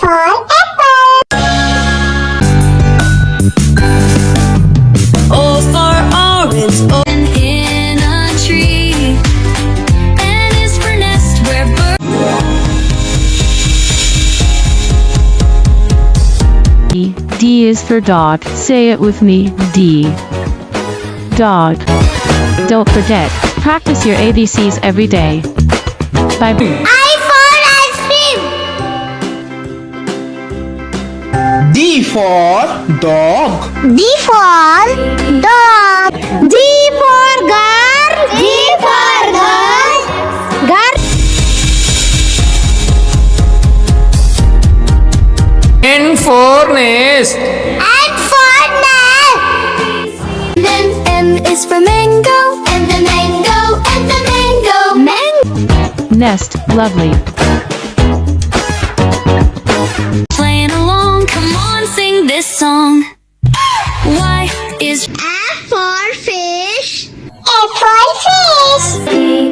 for apple. O for orange, O in a tree. N is for nest where birds. D is for dog. Say it with me, D. Dog. Don't forget, practice your ABCs every day. Bye. I for ice cream. D for dog. D for dog. G for girl. G for girl. Girl. N for nest. And for nest. Then M is for mango. And the mango. And the mango. Mango. Nest, lovely. Playing along, come on, sing this song. Y is F for fish. F for fish. E